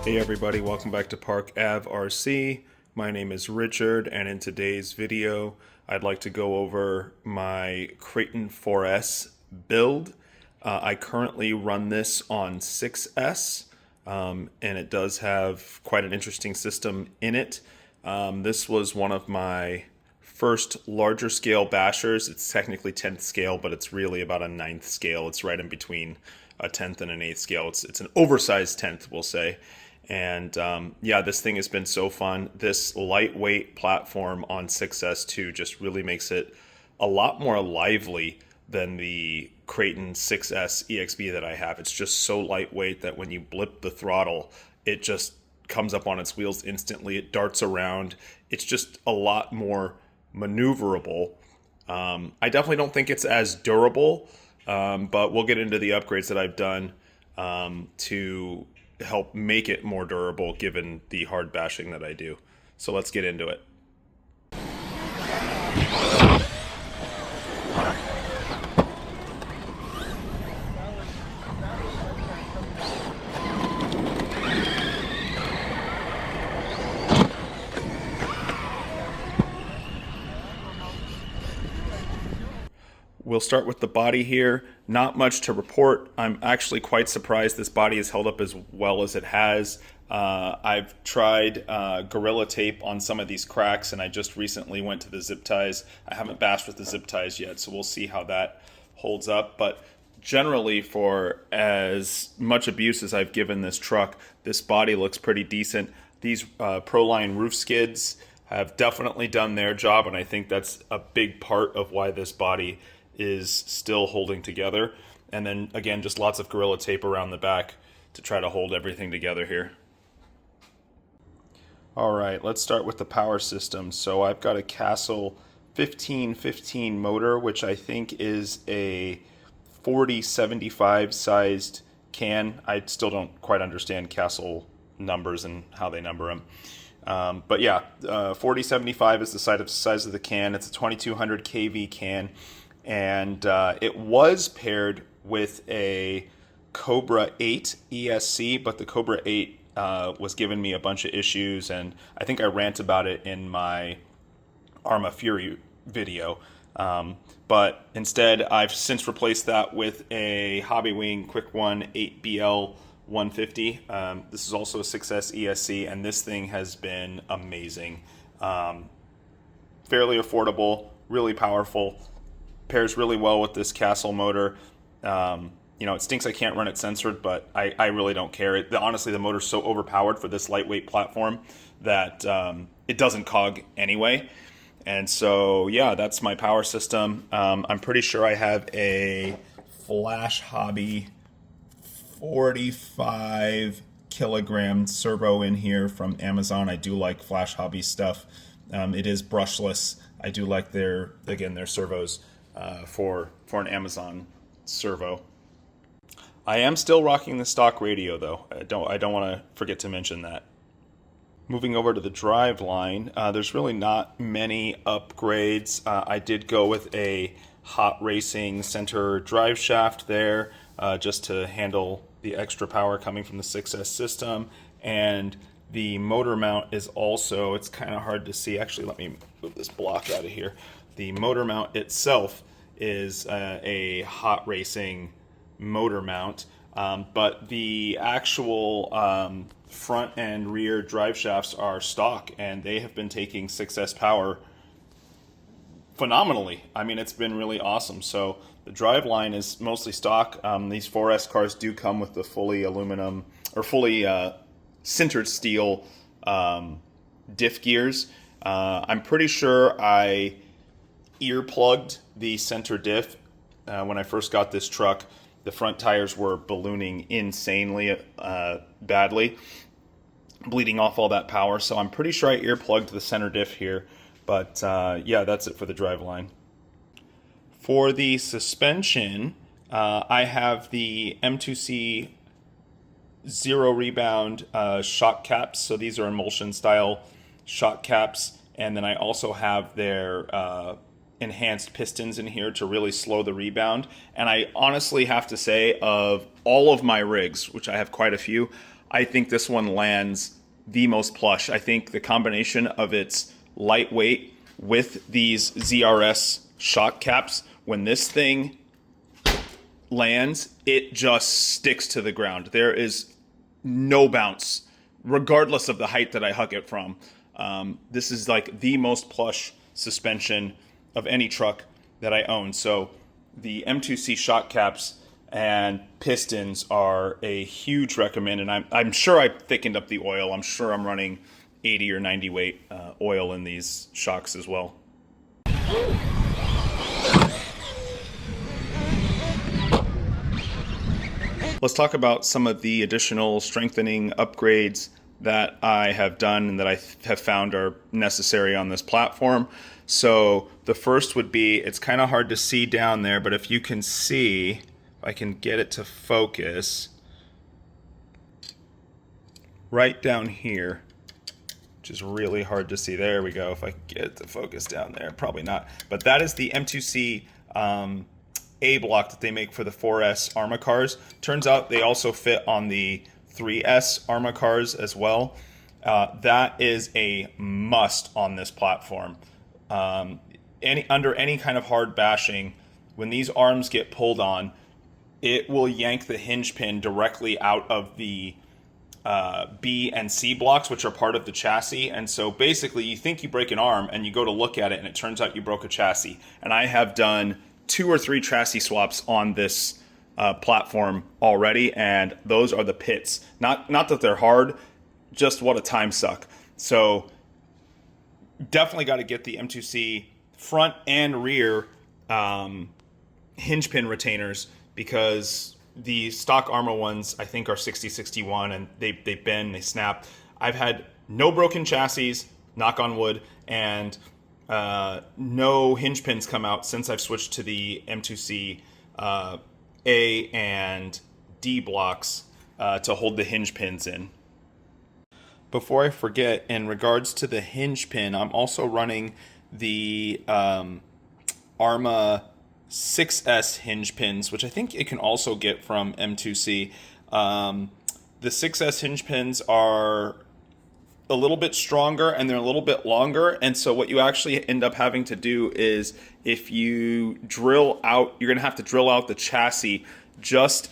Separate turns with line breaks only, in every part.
Hey everybody, welcome back to Park Ave RC. My name is Richard, and in today's video I'd like to go over my Kraton 4S build. I currently run this on 6S, and it does have quite an interesting system in it. This was one of my first larger scale bashers. It's technically 10th scale, but it's really about a 9th scale. It's right in between a 10th and an 8th scale. It's an oversized 10th, we'll say. And yeah, this thing has been so fun. This lightweight platform on 6S2 just really makes it a lot more lively than the Kraton 6S EXB that I have. It's just so lightweight that when you blip the throttle, it just comes up on its wheels instantly. It darts around. It's just a lot more maneuverable. I definitely don't think it's as durable, but we'll get into the upgrades that I've done to help make it more durable given the hard bashing that I do. So let's get into it. We'll start with the body here. Not much to report. I'm actually quite surprised this body has held up as well as it has. I've tried Gorilla Tape on some of these cracks, and I just recently went to the zip ties. I haven't bashed with the zip ties yet, so we'll see how that holds up. But generally, for as much abuse as I've given this truck, this body looks pretty decent. These Proline roof skids have definitely done their job, and I think that's a big part of why this body is still holding together. And then again, just lots of Gorilla Tape around the back to try to hold everything together here. Alright, let's start with the power system. So I've got a Castle 1515 motor, which I think is a 4075 sized can. I still don't quite understand Castle numbers and how they number them. But yeah, 4075 is the size of the can. It's a 2200 kV can. And it was paired with a Cobra 8 ESC, but the Cobra 8 was giving me a bunch of issues, and I think I rant about it in my Arma Fury video. But instead, I've since replaced that with a Hobbywing Quick One 8BL 150. This is also a 6S ESC, and this thing has been amazing. Fairly affordable, really powerful. Pairs really well with this Castle motor. You know, it stinks I can't run it censored, but I really don't care. Honestly, the motor's so overpowered for this lightweight platform that it doesn't cog anyway. And so, yeah, that's my power system. I'm pretty sure I have a Flash Hobby 45 kilogram servo in here from Amazon. I do like Flash Hobby stuff. It is brushless. I do like their servos. For an Amazon servo. I am still rocking the stock radio though. I don't want to forget to mention that. Moving over to the Driveline, there's really not many upgrades. I did go with a Hot Racing center drive shaft there just to handle the extra power coming from the 6S system, and the motor mount is also, it's kind of hard to see. Actually, let me move this block out of here. The motor mount itself is a Hot Racing motor mount, but the actual front and rear drive shafts are stock, and they have been taking 6S power phenomenally. I mean, it's been really awesome. So the Driveline is mostly stock. These 4S cars do come with the fully aluminum or fully sintered steel diff gears. I'm pretty sure I earplugged the center diff when I first got this truck. The front tires were ballooning insanely badly, bleeding off all that power. So I'm pretty sure I earplugged the center diff here. But yeah, that's it for the Driveline. For the suspension, I have the M2C Zero Rebound shock caps. So these are emulsion style shock caps. And then I also have their enhanced pistons in here to really slow the rebound. And I honestly have to say, of all of my rigs, which I have quite a few, I think this one lands the most plush. I think the combination of its lightweight with these ZRS shock caps, when this thing lands, it just sticks to the ground. There is no bounce, regardless of the height that I hug it from. This is like the most plush suspension of any truck that I own. So the M2C shock caps and pistons are a huge recommend, and I'm sure I thickened up the oil. I'm sure I'm running 80 or 90 weight oil in these shocks as well. Let's talk about some of the additional strengthening upgrades that I have done and that I have found are necessary on this platform. So the first would be, it's kind of hard to see down there, but if you can see, if I can get it to focus, right down here, which is really hard to see. There we go. If I can get it to focus down there, probably not. But that is the M2C A block that they make for the 4S Arma cars. Turns out they also fit on the 3S Arma cars as well. That is a must on this platform. Under any kind of hard bashing, when these arms get pulled on, it will yank the hinge pin directly out of the B and C blocks, which are part of the chassis. And so basically you think you break an arm and you go to look at it and it turns out you broke a chassis. And I have done 2 or 3 chassis swaps on this platform already, and those are the pits. Not that they're hard, just what a time suck. So definitely got to get the M2C front and rear hinge pin retainers, because the stock Arma ones I think are 60-61 and they bend, they snap. I've had no broken chassis, knock on wood, and no hinge pins come out since I've switched to the M2C A and D blocks to hold the hinge pins in. Before I forget, in regards to the hinge pin, I'm also running the Arma 6S hinge pins, which I think it can also get from M2C. The 6S hinge pins are a little bit stronger and they're a little bit longer, and so what you actually end up having to do is, if you drill out, you're going to have to drill out the chassis just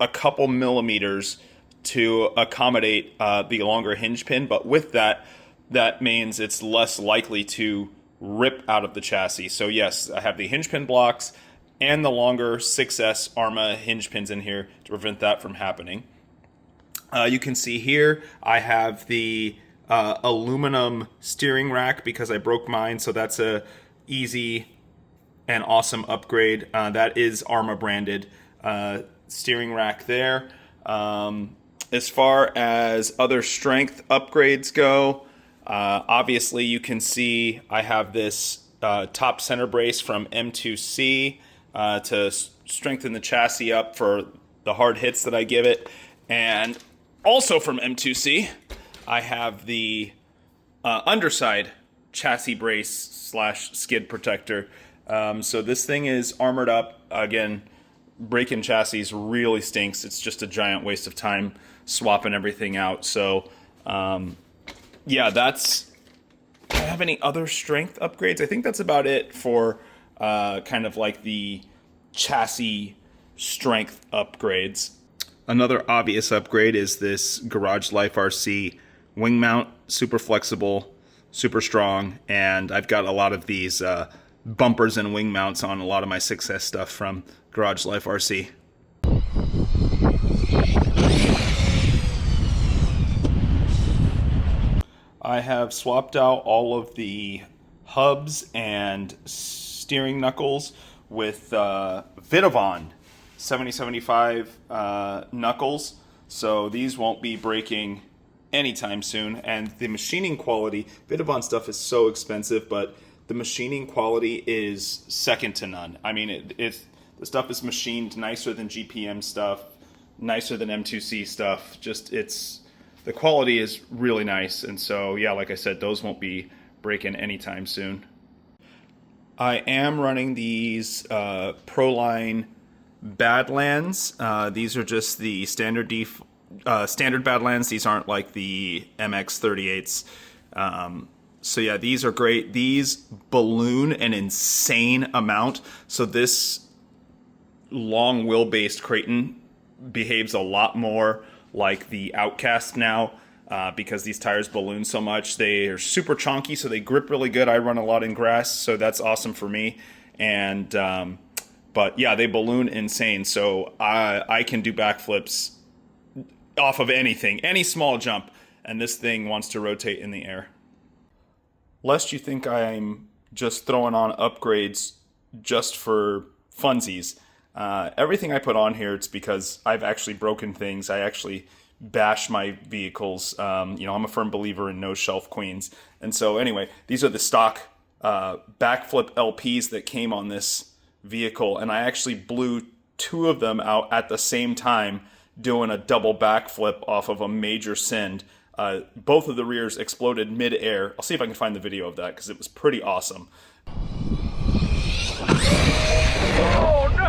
a couple millimeters to accommodate the longer hinge pin, but with that means it's less likely to rip out of the chassis. So yes, I have the hinge pin blocks and the longer 6S Arma hinge pins in here to prevent that from happening. You can see here I have the aluminum steering rack because I broke mine, so that's a easy and awesome upgrade. That is Arma branded steering rack there. As far as other strength upgrades go, obviously you can see I have this top center brace from M2C to strengthen the chassis up for the hard hits that I give it. And also from M2C, I have the underside chassis brace / skid protector. So this thing is armored up. Again, breaking chassis really stinks. It's just a giant waste of time swapping everything out. So yeah, that's... Do I have any other strength upgrades? I think that's about it for kind of like the chassis strength upgrades. Another obvious upgrade is this Garage Life RC wing mount. Super flexible, super strong, and I've got a lot of these bumpers and wing mounts on a lot of my 6S stuff from Garage Life RC. I have swapped out all of the hubs and steering knuckles with Vitovon 7075 knuckles, so these won't be breaking anytime soon. And the machining quality, Vitovon stuff is so expensive, but the machining quality is second to none. I mean, the stuff is machined nicer than GPM stuff, nicer than M2C stuff. Just the quality is really nice, and so yeah, like I said, those won't be breaking anytime soon. I am running these Proline Badlands. These are just the standard standard Badlands. These aren't like the MX-38s. So yeah, these are great. These balloon an insane amount. So this long wheelbase Kraton behaves a lot more like the Outcast now, because these tires balloon so much. They are super chonky, so they grip really good. I run a lot in grass, so that's awesome for me. And but yeah, they balloon insane. So I can do backflips off of anything, any small jump, and this thing wants to rotate in the air. Lest you think I'm just throwing on upgrades just for funsies, everything I put on here, it's because I've actually broken things. I actually bash my vehicles. You know, I'm a firm believer in no shelf queens. And so anyway, these are the stock backflip LPs that came on this vehicle, and I actually blew 2 of them out at the same time doing a double backflip off of a major send. Both of the rears exploded mid-air. I'll see if I can find the video of that because it was pretty awesome.
Oh no!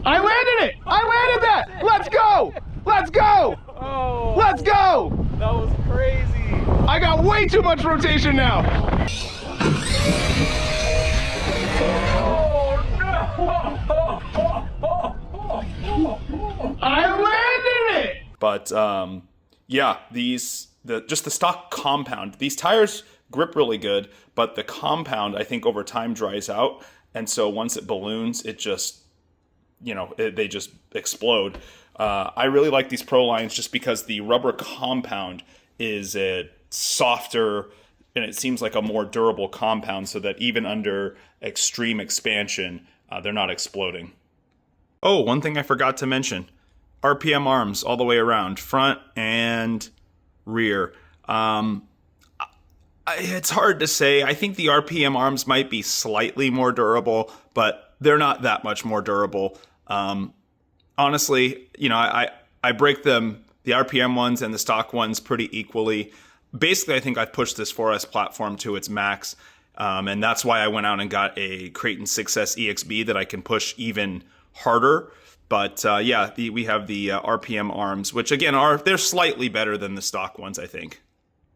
I landed it! I landed that! Let's go! Let's go!
Oh,
Let's go!
that was crazy.
I got way too much rotation now.
Oh no!
I landed it!
But yeah, just the stock compound. These tires grip really good, but the compound, I think, over time dries out, and so once it balloons, it just, you know, they just explode. I really like these Pro lines just because the rubber compound is a softer, and it seems like a more durable compound, so that even under extreme expansion, they're not exploding. Oh, one thing I forgot to mention. RPM arms all the way around, front and rear. It's hard to say. I think the RPM arms might be slightly more durable, but they're not that much more durable. Honestly, you know, I break them, the RPM ones and the stock ones, pretty equally. Basically, I think I've pushed this 4S platform to its max, and that's why I went out and got a Kraton 6S EXB that I can push even harder. But yeah, we have the RPM arms, which again they're slightly better than the stock ones, I think.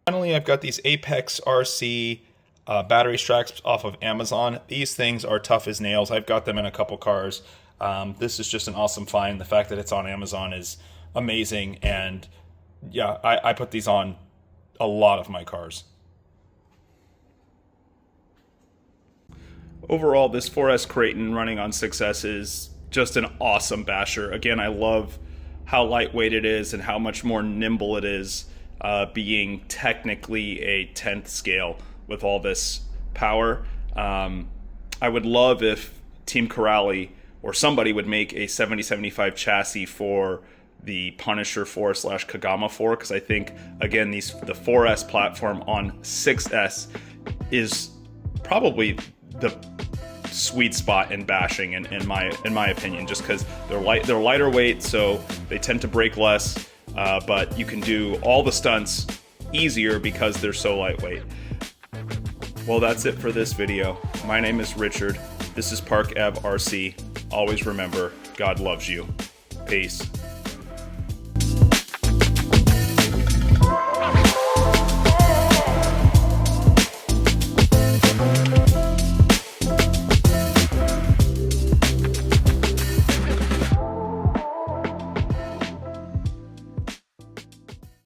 Finally, I've got these Apex RC battery straps off of Amazon. These things are tough as nails. I've got them in a couple cars. This is just an awesome find. The fact that it's on Amazon is amazing. And yeah, I put these on a lot of my cars. Overall, this 4S Kraton running on 6S is just an awesome basher. Again, I love how lightweight it is and how much more nimble it is, being technically a 10th scale with all this power. I would love if Team Corrali or somebody would make a 7075 chassis for the Punisher 4/Kagama 4, because I think, again, the 4S platform on 6S is probably the sweet spot in bashing in my opinion, just because they're lighter weight, so they tend to break less, but you can do all the stunts easier because they're so lightweight. Well, that's it for this video. My name is Richard. This is Park Ave RC. Always remember, God loves you. Peace.